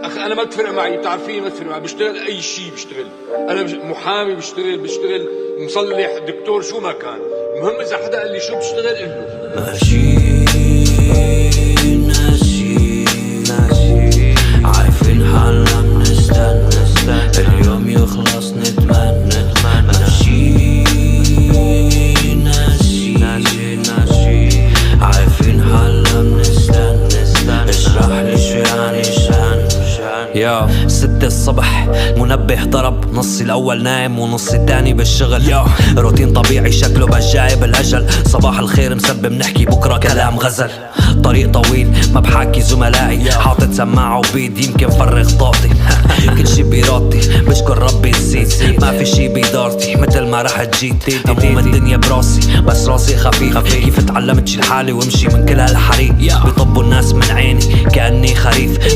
أخي أنا ما بتفرق معي، بتعرفيني ما بتفرق معي، بشتغل أي شيء بشتغل. أنا محامي بشتغل مصلح دكتور شو ما كان، المهم إذا حدا قال لي شو بشتغل قل له. ماشي عارفين حالنا بنستنى اليوم يخلص نتمنى ماشي عارفين حالنا بنستنى اشرح لي شو يعني شان يا 6 الصبح منبه ضرب، نصي الاول نايم ونصي الثاني بالشغل. يا روتين طبيعي شكله بس جايب الاجل، صباح الخير مسبب نحكي بكره كلام غزل. طريق طويل ما بحاكي زملائي، حاطط سماعه وبيد يمكن فرغ طاقتي. كل شي بإرادتي بشكر ربي نسيت، ما في شي بإدارتي مثل ما رحت جيت. هموم الدنيا براسي بس راسي خفيف، كيف تعلمت شيل حالي وامشي من كل هالحريق. بيطبوا الناس من عيني كأني خريف.